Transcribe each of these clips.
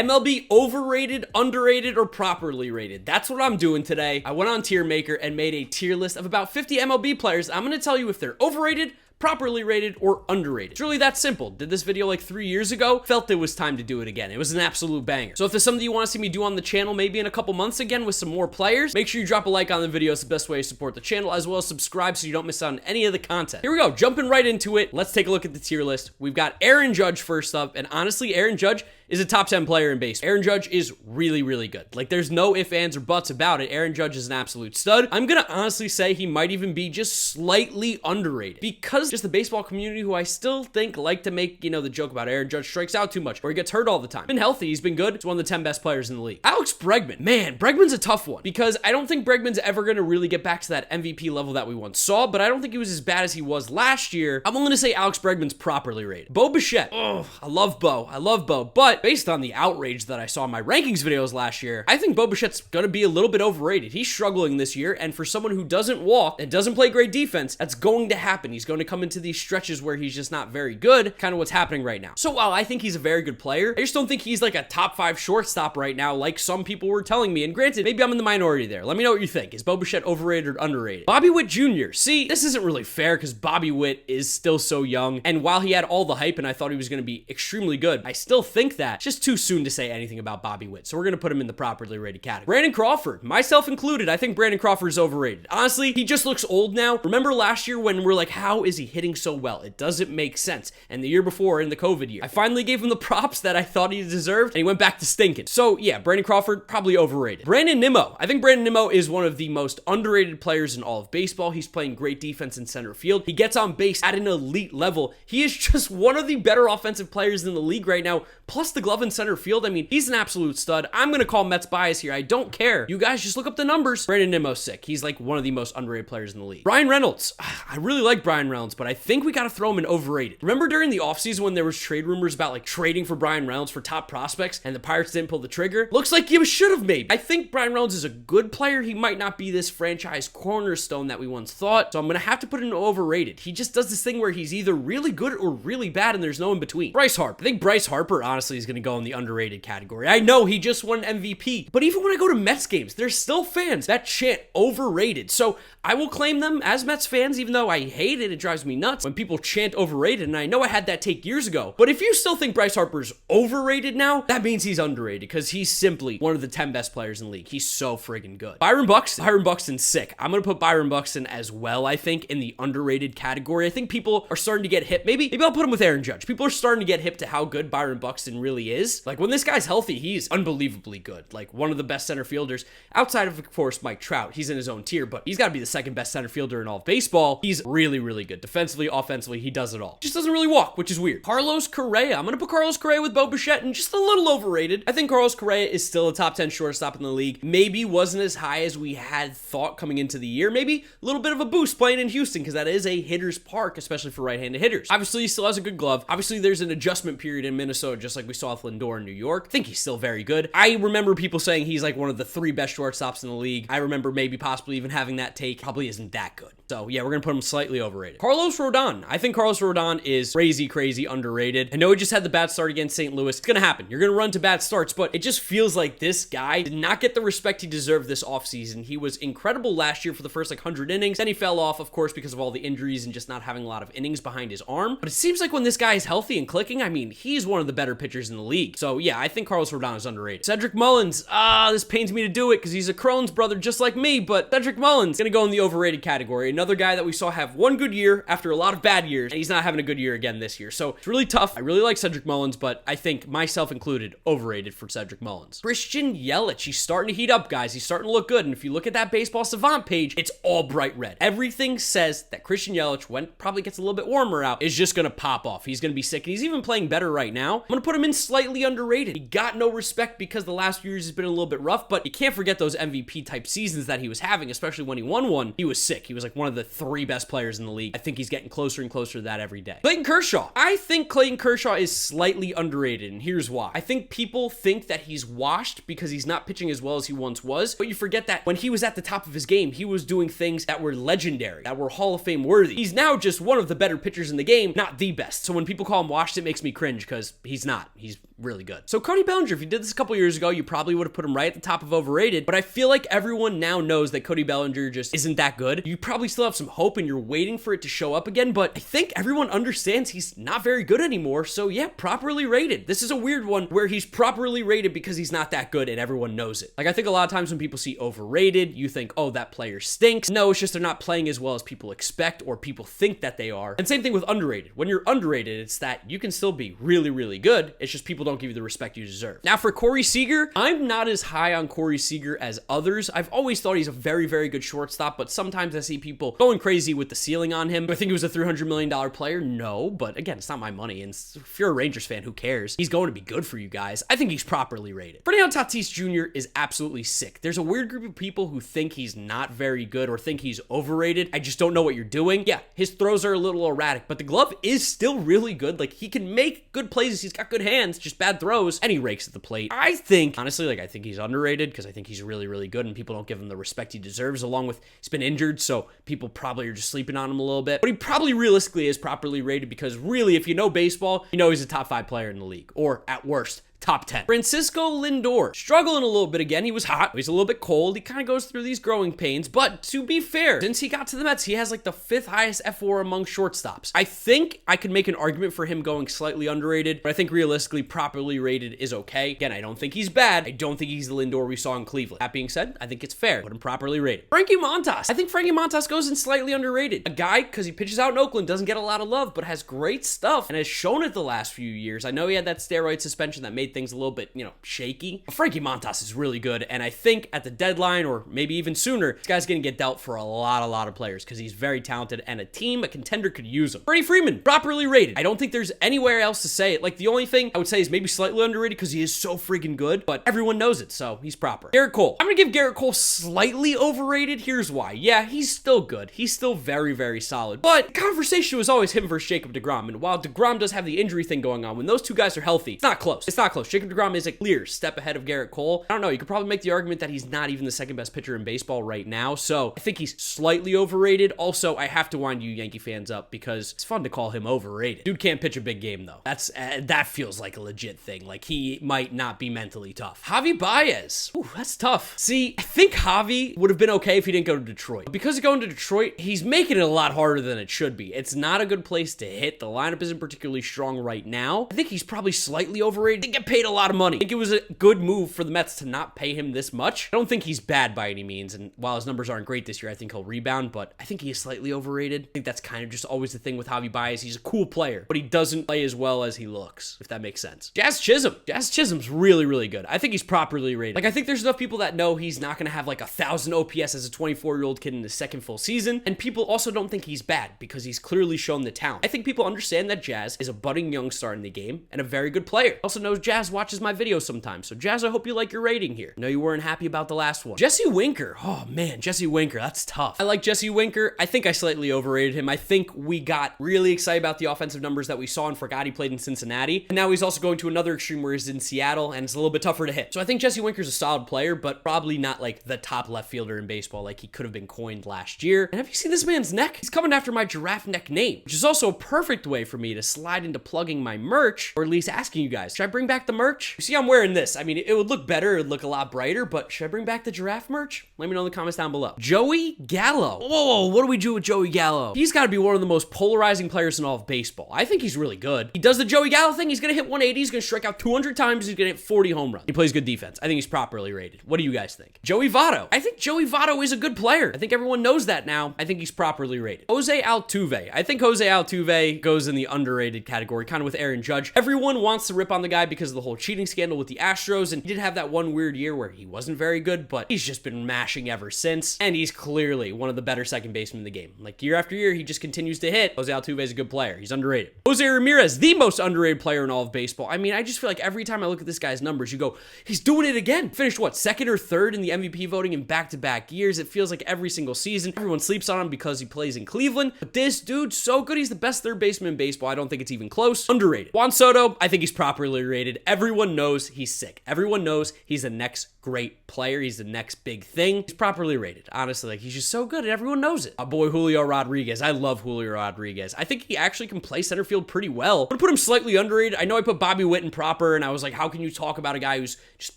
MLB overrated, underrated, or properly rated? That's what I'm doing today. I went on Tier Maker and made a tier list of about 50 MLB players. I'm going to tell you if they're overrated, properly rated, or underrated. It's really that simple. Did this video like 3 years ago, felt it was time to do it again. It was an absolute banger. So if there's something you want to see me do on the channel, maybe in a couple months again with some more players, make sure you drop a like on the video. It's the best way to support the channel, as well as subscribe so you don't miss out on any of the content. Here we go, jumping right into it. Let's take a look at the tier list. We've got Aaron Judge first up, and honestly, Aaron Judge is a top 10 player in baseball. Aaron Judge is really, really good. Like, there's no ifs, ands, or buts about it. Aaron Judge is an absolute stud. I'm gonna honestly say he might even be just slightly underrated because just the baseball community, who I still think like to make, the joke about Aaron Judge strikes out too much or he gets hurt all the time. Been healthy, he's been good. He's one of the 10 best players in the league. Alex Bregman. Man, Bregman's a tough one because I don't think Bregman's ever gonna really get back to that MVP level that we once saw, but I don't think he was as bad as he was last year. I'm only gonna say Alex Bregman's properly rated. Bo Bichette. Oh, I love Bo, but based on the outrage that I saw in my rankings videos last year, I think Bo Bichette's gonna be a little bit overrated. He's struggling this year, and for someone who doesn't walk and doesn't play great defense, that's going to happen. He's going to come into these stretches where he's just not very good, kind of what's happening right now. So while I think he's a very good player, I just don't think he's like a top 5 shortstop right now, like some people were telling me. And granted, maybe I'm in the minority there. Let me know what you think. Is Bo Bichette overrated or underrated? Bobby Witt Jr. See, this isn't really fair because Bobby Witt is still so young, and while he had all the hype and I thought he was going to be extremely good, I still think that it's just too soon to say anything about Bobby Witt. So we're going to put him in the properly rated category. Brandon Crawford, myself included, I think Brandon Crawford is overrated. Honestly, he just looks old now. Remember last year when we're like, how is he hitting so well? It doesn't make sense. And the year before, in the COVID year, I finally gave him the props that I thought he deserved, and he went back to stinking. So yeah, Brandon Crawford, probably overrated. Brandon Nimmo. I think Brandon Nimmo is one of the most underrated players in all of baseball. He's playing great defense in center field. He gets on base at an elite level. He is just one of the better offensive players in the league right now, plus the glove in center field. I mean, he's an absolute stud. I'm going to call Mets bias here. I don't care. You guys just look up the numbers. Brandon Nimmo's sick. He's like one of the most underrated players in the league. Brian Reynolds. I really like Brian Reynolds, but I think we got to throw him in overrated. Remember during the offseason when there was trade rumors about like trading for Brian Reynolds for top prospects and the Pirates didn't pull the trigger? Looks like you should have maybe. I think Brian Reynolds is a good player. He might not be this franchise cornerstone that we once thought, so I'm going to have to put him in overrated. He just does this thing where he's either really good or really bad and there's no in between. Bryce Harper. I think Bryce Harper honestly is going to go in the underrated category. I know he just won MVP, but even when I go to Mets games, there's still fans that chant overrated. So I will claim them as Mets fans, even though I hate it. It drives me nuts when people chant overrated, and I know I had that take years ago. But if you still think Bryce Harper's overrated now, that means he's underrated because he's simply one of the 10 best players in the league. He's so friggin' good. Byron Buxton. Byron Buxton's sick. I'm going to put Byron Buxton as well, I think, in the underrated category. I think people are starting to get hip. Maybe I'll put him with Aaron Judge. People are starting to get hip to how good Byron Buxton really is. Like, when this guy's healthy, he's unbelievably good. Like, one of the best center fielders outside of course, Mike Trout. He's in his own tier, but he's got to be the second best center fielder in all of baseball. He's really, really good. Defensively, offensively, he does it all. Just doesn't really walk, which is weird. Carlos Correa. I'm going to put Carlos Correa with Bo Bichette and just a little overrated. I think Carlos Correa is still a top 10 shortstop in the league. Maybe wasn't as high as we had thought coming into the year. Maybe a little bit of a boost playing in Houston because that is a hitter's park, especially for right-handed hitters. Obviously, he still has a good glove. Obviously, there's an adjustment period in Minnesota, just like we saw with Lindor in New York. I think he's still very good. I remember people saying he's like one of the 3 best shortstops in the league. I remember maybe possibly even having that take. Probably isn't that good. So yeah, we're going to put him slightly overrated. Carlos Rodon. I think Carlos Rodon is crazy underrated. I know he just had the bad start against St. Louis. It's going to happen. You're going to run to bad starts, but it just feels like this guy did not get the respect he deserved this offseason. He was incredible last year for the first 100 innings. Then he fell off, of course, because of all the injuries and just not having a lot of innings behind his arm. But it seems like when this guy is healthy and clicking, I mean, he's one of the better pitchers in the league. So yeah, I think Carlos Rodon is underrated. Cedric Mullins. This pains me to do it because he's a Crohn's brother just like me, but Cedric Mullins going to go in the overrated category. Another guy that we saw have one good year after a lot of bad years, and he's not having a good year again this year. So it's really tough. I really like Cedric Mullins, but I think myself included, overrated for Cedric Mullins. Christian Yelich. He's starting to heat up, guys. He's starting to look good. And if you look at that Baseball Savant page, it's all bright red. Everything says that Christian Yelich, when it probably gets a little bit warmer out, is just going to pop off. He's going to be sick. And he's even playing better right now. I'm going to put him in slightly underrated. He got no respect because the last few years has been a little bit rough, but you can't forget those MVP type seasons that he was having, especially when he won one. He was sick. He was like one of the 3 best players in the league. I think he's getting closer and closer to that every day. Clayton Kershaw. I think Clayton Kershaw is slightly underrated, and here's why. I think people think that he's washed because he's not pitching as well as he once was, but you forget that when he was at the top of his game, he was doing things that were legendary, that were Hall of Fame worthy. He's now just one of the better pitchers in the game, not the best. So when people call him washed, it makes me cringe because he's not. He's really good. So Cody Bellinger, if you did this a couple years ago, you probably would have put him right at the top of overrated, but I feel like everyone now knows that Cody Bellinger just isn't that good. You probably still have some hope and you're waiting for it to show up again, but I think everyone understands he's not very good anymore. So yeah, properly rated. This is a weird one where he's properly rated because he's not that good and everyone knows it. Like, I think a lot of times when people see overrated, you think, oh, that player stinks. No, it's just they're not playing as well as people expect or people think that they are. And same thing with underrated. When you're underrated, it's that you can still be really, really good. It's just people don't give you the respect you deserve. Now for Corey Seager, I'm not as high on Corey Seager as others. I've always thought he's a very, very good shortstop, but sometimes I see people going crazy with the ceiling on him. Do I think he was a $300 million player? No, but again, it's not my money. And if you're a Rangers fan, who cares? He's going to be good for you guys. I think he's properly rated. Fernando Tatis Jr. is absolutely sick. There's a weird group of people who think he's not very good or think he's overrated. I just don't know what you're doing. Yeah, his throws are a little erratic, but the glove is still really good. Like, he can make good plays. He's got good hands, just bad throws, and he rakes at the plate. I think, honestly, I think he's underrated because I think he's really, really good and people don't give him the respect he deserves, along with he's been injured, so people probably are just sleeping on him a little bit. But he probably realistically is properly rated because really, if you know baseball, you know he's a top 5 player in the league, or at worst, top 10. Francisco Lindor, struggling a little bit again. He was hot. He's a little bit cold. He kind of goes through these growing pains, but to be fair, since he got to the Mets, he has like the 5th highest F4 among shortstops. I think I could make an argument for him going slightly underrated, but I think realistically properly rated is okay. Again, I don't think he's bad. I don't think he's the Lindor we saw in Cleveland. That being said, I think it's fair. Put him properly rated. Frankie Montas. I think Frankie Montas goes in slightly underrated. A guy, because he pitches out in Oakland, doesn't get a lot of love, but has great stuff and has shown it the last few years. I know he had that steroid suspension that made things a little bit, shaky. But Frankie Montas is really good, and I think at the deadline, or maybe even sooner, this guy's gonna get dealt for a lot of players because he's very talented, and a contender could use him. Freddie Freeman, properly rated. I don't think there's anywhere else to say it. Like, the only thing I would say is maybe slightly underrated because he is so freaking good, but everyone knows it, so he's proper. Garrett Cole. I'm gonna give Garrett Cole slightly overrated. Here's why. Yeah, he's still good. He's still very, very solid, but the conversation was always him versus Jacob deGrom, and while deGrom does have the injury thing going on, when those two guys are healthy, it's not close. It's not close. Jacob deGrom is a clear step ahead of Garrett Cole. I don't know, you could probably make the argument that he's not even the second best pitcher in baseball right now, so I think he's slightly overrated. Also, I have to wind you Yankee fans up because it's fun to call him overrated. Dude can't pitch a big game though. That feels like a legit thing. Like, he might not be mentally tough. Javi Baez. Ooh, that's tough. See, I think Javi would have been okay if he didn't go to Detroit. But because of going to Detroit, he's making it a lot harder than it should be. It's not a good place to hit. The lineup isn't particularly strong right now. I think he's probably slightly overrated. He get paid a lot of money. I think it was a good move for the Mets to not pay him this much. I don't think he's bad by any means, and while his numbers aren't great this year, I think he'll rebound, but I think he is slightly overrated. I think that's kind of just always the thing with Javi Baez. He's a cool player, but he doesn't play as well as he looks, if that makes sense. Jazz Chisholm. Jazz Chisholm's really, really good. I think he's properly rated. Like, I think there's enough people that know he's not going to have like 1,000 OPS as a 24-year-old kid in his second full season, and people also don't think he's bad because he's clearly shown the talent. I think people understand that Jazz is a budding young star in the game and a very good player. Also knows Jazz watches my videos sometimes, so Jazz, I hope you like your rating here. I know you weren't happy about the last one. Jesse Winker. Oh man, Jesse Winker, that's tough. I like Jesse Winker. I think I slightly overrated him. I think we got really excited about the offensive numbers that we saw and forgot he played in Cincinnati. And now he's also going to another extreme where he's in Seattle and it's a little bit tougher to hit. So I think Jesse Winker's a solid player, but probably not like the top left fielder in baseball like he could have been coined last year. And have you seen this man's neck? He's coming after my giraffe neck name, which is also a perfect way for me to slide into plugging my merch, or at least asking you guys, should I bring back the merch? You see, I'm wearing this. I mean, it would look better. It would look a lot brighter, but should I bring back the giraffe merch? Let me know in the comments down below. Joey Gallo. Whoa, what do we do with Joey Gallo? He's got to be one of the most polarizing players in all of baseball. I think he's really good. He does the Joey Gallo thing. He's going to hit 180. He's going to strike out 200 times. He's going to hit 40 home runs. He plays good defense. I think he's properly rated. What do you guys think? Joey Votto. I think Joey Votto is a good player. I think everyone knows that now. I think he's properly rated. Jose Altuve. I think Jose Altuve goes in the underrated category, kind of with Aaron Judge. Everyone wants to rip on the guy because of the whole cheating scandal with the Astros, and he did have that one weird year where he wasn't very good, but he's just been mashing ever since, and he's clearly one of the better second basemen in the game. Like, year after year, he just continues to hit. Jose Altuve is a good player. He's underrated. Jose Ramirez, the most underrated player in all of baseball. I mean, I just feel like every time I look at this guy's numbers, you go, he's doing it again. Finished, what, second or third in the MVP voting in back-to-back years. It feels like every single season. Everyone sleeps on him because he plays in Cleveland, but this dude's so good. He's the best third baseman in baseball. I don't think it's even close. Underrated. Juan Soto, I think he's properly rated. underrated. Everyone knows he's sick. Everyone knows he's the next great player. He's the next big thing. He's properly rated. Honestly, like, he's just so good and everyone knows it. My boy Julio Rodriguez. I love Julio Rodriguez. I think he actually can play center field pretty well. I'm gonna put him slightly underrated. I know I put Bobby Witt in proper, and I was like, how can you talk about a guy who's just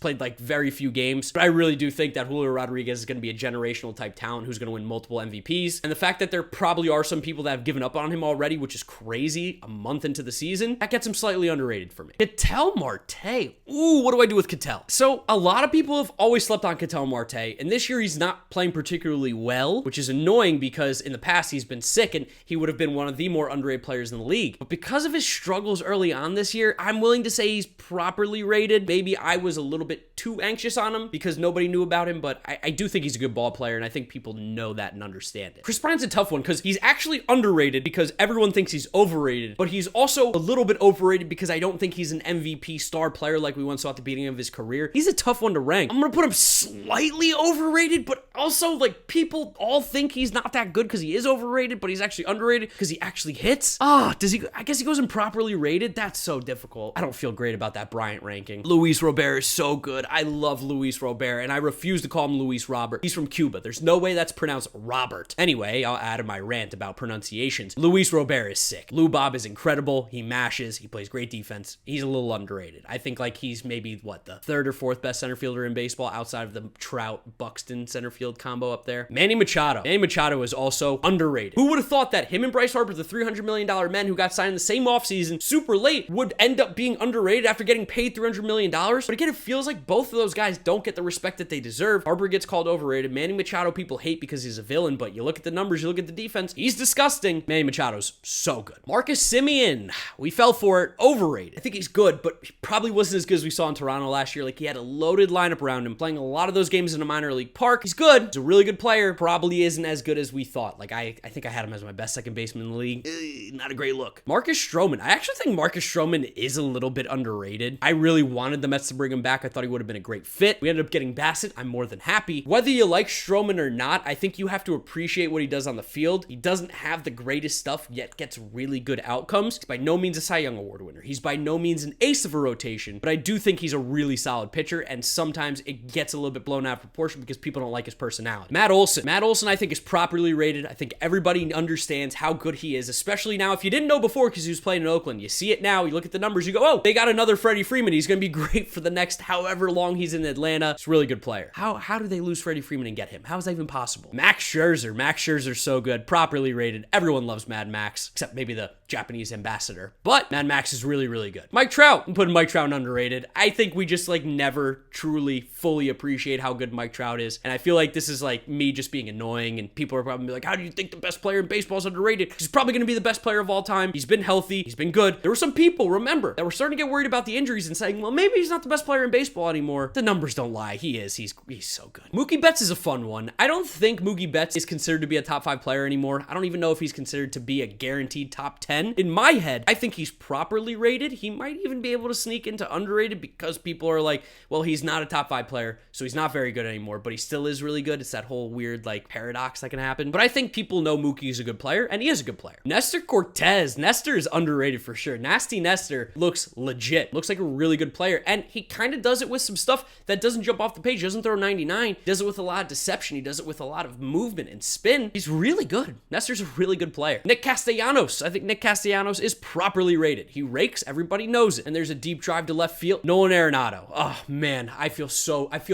played like very few games? But I really do think that Julio Rodriguez is gonna be a generational type talent who's gonna win multiple MVPs. And the fact that there probably are some people that have given up on him already, which is crazy, a month into the season, that gets him slightly underrated for me. Ketel Marte. Ooh, what do I do with Ketel? So a lot of people have always slept on Ketel Marte, and this year he's not playing particularly well, which is annoying because in the past he's been sick and he would have been one of the more underrated players in the league. But because of his struggles early on this year, I'm willing to say he's properly rated. Maybe I was a little bit too anxious on him because nobody knew about him, but I do think he's a good ball player, and I think people know that and understand it. Chris Bryant's a tough one because he's actually underrated because everyone thinks he's overrated, but he's also a little bit overrated because I don't think he's an MVP star player like we once saw at the beginning of his career. He's a tough one to rank. I'm gonna put him slightly overrated, but also like people all think he's not that good because he is overrated, but he's actually underrated because he actually hits. Does he? I guess he goes improperly rated. That's so difficult. I don't feel great about that Bryant ranking. Luis Robert is so good. I love Luis Robert, and I refuse to call him Luis Robert. He's from Cuba. There's no way that's pronounced Robert. Anyway, I'll add in my rant about pronunciations. Luis Robert is sick. Lou Bob is incredible. He mashes. He plays great defense. He's a little underrated. I think like he's maybe what, the third or fourth best center fielder in baseball outside of the Trout Buxton center field combo up there. Manny Machado. Manny Machado is also underrated. Who would have thought that him and Bryce Harper, the $300 million men who got signed in the same offseason super late, would end up being underrated after getting paid $300 million? But again, it feels like both of those guys don't get the respect that they deserve. Harper gets called overrated. Manny Machado people hate because he's a villain, but you look at the numbers, you look at the defense, he's disgusting. Manny Machado's so good. Marcus Semien, we fell for it. Overrated. I think he's good, but he probably wasn't as good as we saw in Toronto last year. Like, he had a loaded lineup around him, playing a lot of those games in a minor league park. He's good. He's a really good player. Probably isn't as good as we thought. Like, I think I had him as my best second baseman in the league. Not a great look. Marcus Stroman. I actually think Marcus Stroman is a little bit underrated. I really wanted the Mets to bring him back. I thought he would have been a great fit. We ended up getting Bassett. I'm more than happy. Whether you like Stroman or not, I think you have to appreciate what he does on the field. He doesn't have the greatest stuff, yet gets really good outcomes. He's by no means a Cy Young Award winner. He's by no means an ace of a rotation, but I do think he's a really solid pitcher, and sometimes it gets a little bit blown out of proportion because people don't like his personality. Matt Olson. Matt Olson, I think, is properly rated. I think everybody understands how good he is, especially now. If you didn't know before because he was playing in Oakland, you see it now, you look at the numbers, you go, oh, they got another Freddie Freeman. He's going to be great for the next however long he's in Atlanta. It's a really good player. How do they lose Freddie Freeman and get him? How is that even possible? Max Scherzer. Max Scherzer's so good. Properly rated. Everyone loves Mad Max, except maybe the Japanese ambassador. But Mad Max is really, really good. Mike Trout. I'm putting Mike Trout in underrated. I think we just like never truly fully appreciate how good Mike Trout is. And I feel like this is like me just being annoying, and people are probably like, how do you think the best player in baseball is underrated? He's probably going to be the best player of all time. He's been healthy. He's been good. There were some people, remember, that were starting to get worried about the injuries and saying, well, maybe he's not the best player in baseball anymore. The numbers don't lie. He is. He's so good. Mookie Betts is a fun one. I don't think Mookie Betts is considered to be a top 5 player anymore. I don't even know if he's considered to be a guaranteed top 10. In my head, I think he's properly rated. He might even be able to sneak into underrated because people are like, well, he's not a top 5 player, so he's not very good anymore, but he still is really good. It's that whole weird like paradox that can happen. But I think people know Mookie is a good player, and he is a good player. Nestor Cortez. Nestor is underrated for sure. Nasty Nestor looks legit. Looks like a really good player, and he kind of does it with some stuff that doesn't jump off the page. He doesn't throw 99. He does it with a lot of deception. He does it with a lot of movement and spin. He's really good. Nestor's a really good player. Nick Castellanos. I think Nick Castellanos is properly rated. He rakes. Everybody knows it. And there's a deep drive to left field. Nolan Arenado. Oh, man. I feel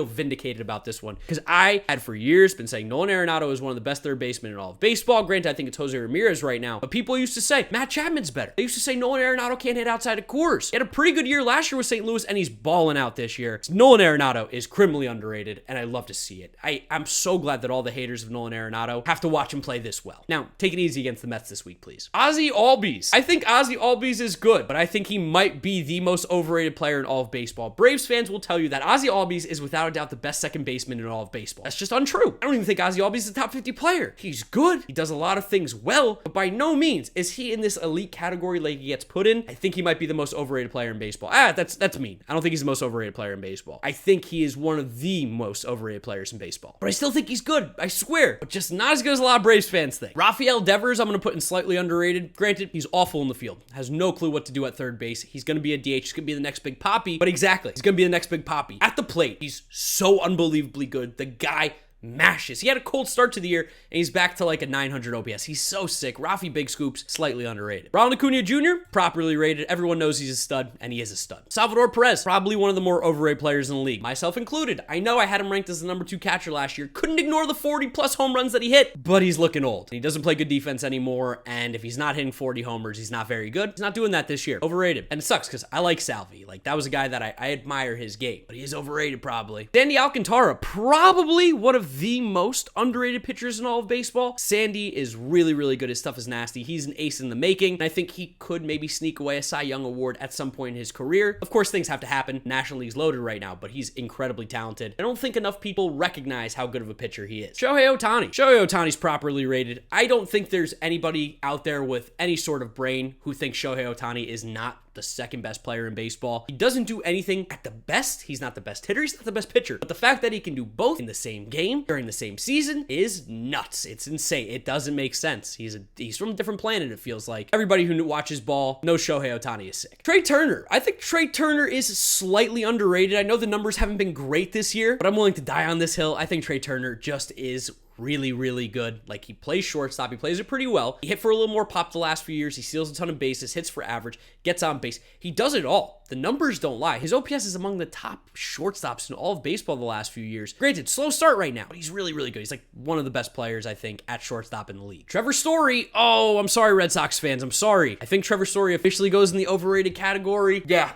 vindicated about this one because I had for years been saying Nolan Arenado is one of the best third basemen in all of baseball. Granted, I think it's Jose Ramirez right now, but people used to say Matt Chapman's better. They used to say Nolan Arenado can't hit outside of Coors. He had a pretty good year last year with St. Louis, and he's balling out this year. Nolan Arenado is criminally underrated, and I love to see it. I'm so glad that all the haters of Nolan Arenado have to watch him play this well. Now, take it easy against the Mets this week, please. Ozzie Albies. I think Ozzie Albies is good, but I think he might be the most overrated player in all of baseball. Braves fans will tell you that Ozzie Albies is without a doubt the best second baseman in all of baseball. That's just untrue. I don't even think Ozzie Albies is a top 50 player. He's good. He does a lot of things well, but by no means is he in this elite category like he gets put in. I think he might be the most overrated player in baseball. That's mean. I don't think he's the most overrated player in baseball. I think he is one of the most overrated players in baseball. But I still think he's good. I swear. But just not as good as a lot of Braves fans think. Rafael Devers, I'm going to put in slightly underrated. Granted, he's awful in the field. Has no clue what to do at third base. He's going to be a DH. He's going to be the next big Poppy. But exactly, he's going to be the next big Poppy. At the plate, he's so unbelievably good. The guy mashes. He had a cold start to the year, and he's back to like a 900 OPS. He's so sick. Rafi Big Scoops, slightly underrated. Ronald Acuna Jr., properly rated. Everyone knows he's a stud, and he is a stud. Salvador Perez, probably one of the more overrated players in the league, myself included. I know I had him ranked as the number 2 catcher last year. Couldn't ignore the 40-plus home runs that he hit, but he's looking old. He doesn't play good defense anymore, and if he's not hitting 40 homers, he's not very good. He's not doing that this year. Overrated. And it sucks, because I like Salvi. Like, that was a guy that I admire his game, but he is overrated, probably. Sandy Alcantara, probably one of the most underrated pitchers in all of baseball. Sandy is really, really good. His stuff is nasty. He's an ace in the making, and I think he could maybe sneak away a Cy Young award at some point in his career. Of course, things have to happen. National League's loaded right now, but he's incredibly talented. I don't think enough people recognize how good of a pitcher he is. Shohei Ohtani. Shohei Ohtani's properly rated. I don't think there's anybody out there with any sort of brain who thinks Shohei Ohtani is not the second best player in baseball. He doesn't do anything at the best. He's not the best hitter. He's not the best pitcher. But the fact that he can do both in the same game during the same season is nuts. It's insane. It doesn't make sense. He's from a different planet, it feels like. Everybody who watches ball knows Shohei Ohtani is sick. Trey Turner. I think Trey Turner is slightly underrated. I know the numbers haven't been great this year, but I'm willing to die on this hill. I think Trey Turner just is really, really good. Like, he plays shortstop. He plays it pretty well. He hit for a little more pop the last few years. He steals a ton of bases, hits for average, gets on base. He does it all. The numbers don't lie. His OPS is among the top shortstops in all of baseball the last few years. Granted, slow start right now, but he's really, really good. He's like one of the best players, I think, at shortstop in the league. Trevor Story. Oh, I'm sorry, Red Sox fans. I'm sorry. I think Trevor Story officially goes in the overrated category. Yeah.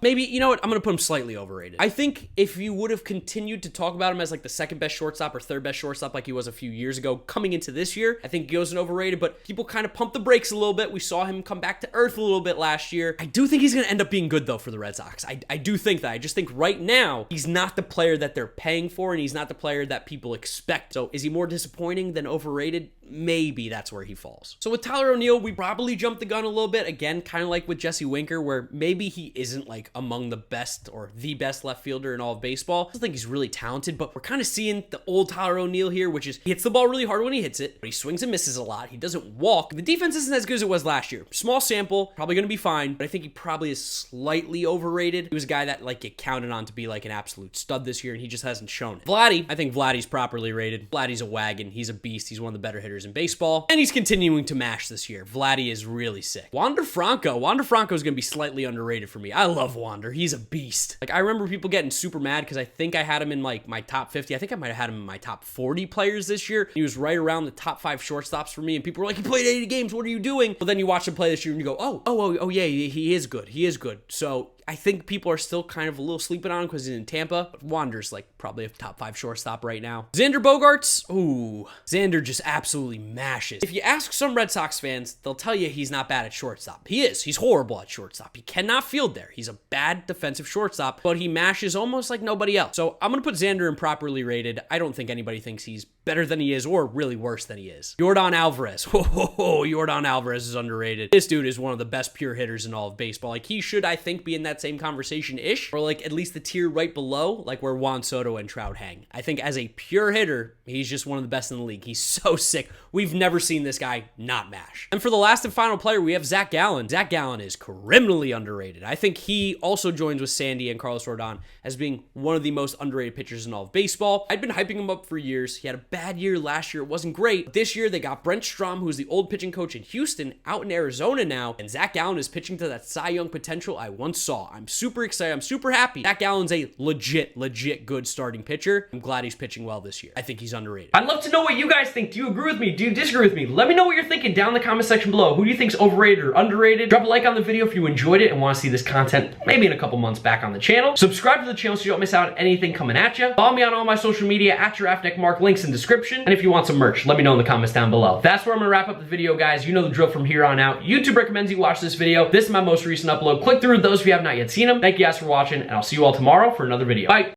Maybe, you know what? I'm going to put him slightly overrated. I think if you would have continued to talk about him as like the second best shortstop or third best shortstop like he was a few years ago, coming into this year, I think he goes in overrated, but people kind of pumped the brakes a little bit. We saw him come back to earth a little bit last year. I do think he's going to end up being good, though, for the Red Sox. I do think that. I just think right now, he's not the player that they're paying for, and he's not the player that people expect. So is he more disappointing than overrated? Maybe that's where he falls. So with Tyler O'Neill, we probably jumped the gun a little bit. Again, kind of like with Jesse Winker, where maybe he isn't like among the best or the best left fielder in all of baseball. I still think he's really talented, but we're kind of seeing the old Tyler O'Neill here, which is he hits the ball really hard when he hits it, but he swings and misses a lot. He doesn't walk. The defense isn't as good as it was last year. Small sample, probably going to be fine, but I think he probably is slightly overrated. He was a guy that like get counted on to be like an absolute stud this year, and he just hasn't shown it. Vladdy, I think Vladdy's properly rated. Vladdy's a wagon. He's a beast. He's one of the better hitters in baseball, and he's continuing to mash this year. Vladdy is really sick. Wander Franco. Wander Franco is going to be slightly underrated for me. I love Wander. He's a beast. Like, I remember people getting super mad because I think I had him in like my top 50. I think I might have had him in my top 40 players this year. He was right around the top 5 shortstops for me, and people were like, he played 80 games. What are you doing? But then you watch him play this year and you go, oh yeah, he is good. He is good. So I think people are still kind of a little sleeping on him because he's in Tampa, but Wander's like probably a top 5 shortstop right now. Xander Bogaerts, ooh, Xander just absolutely mashes. If you ask some Red Sox fans, they'll tell you he's not bad at shortstop. He is. He's horrible at shortstop. He cannot field there. He's a bad defensive shortstop, but he mashes almost like nobody else. So I'm going to put Xander in properly rated. I don't think anybody thinks he's better than he is or really worse than he is. Yordan Alvarez. Yordan Alvarez is underrated. This dude is one of the best pure hitters in all of baseball. Like, he should, I think, be in that same conversation-ish, or like at least the tier right below, like where Juan Soto and Trout hang. I think as a pure hitter, he's just one of the best in the league. He's so sick. We've never seen this guy not mash. And for the last and final player, we have Zach Gallen. Zach Gallen is criminally underrated. I think he also joins with Sandy and Carlos Rodon as being one of the most underrated pitchers in all of baseball. I'd been hyping him up for years. He had a bad year last year. It wasn't great. This year, they got Brent Strom, who's the old pitching coach in Houston, out in Arizona now, and Zach Gallen is pitching to that Cy Young potential I once saw. I'm super excited. I'm super happy. Zach Gallen's a legit good starting pitcher. I'm glad he's pitching well this year. I think he's underrated. I'd love to know what you guys think. Do you agree with me? Do you disagree with me? Let me know what you're thinking down in the comment section below. Who do you think's overrated or underrated? Drop a like on the video if you enjoyed it and want to see this content maybe in a couple months back on the channel. Subscribe to the channel so you don't miss out on anything coming at you. Follow me on all my social media at GiraffeNeckMarc. Links in description. And if you want some merch, let me know in the comments down below. That's where I'm going to wrap up the video, guys. You know the drill from here on out. YouTube recommends you watch this video. This is my most recent upload. Click through those if you have not yet seen them. Thank you guys for watching, and I'll see you all tomorrow for another video. Bye.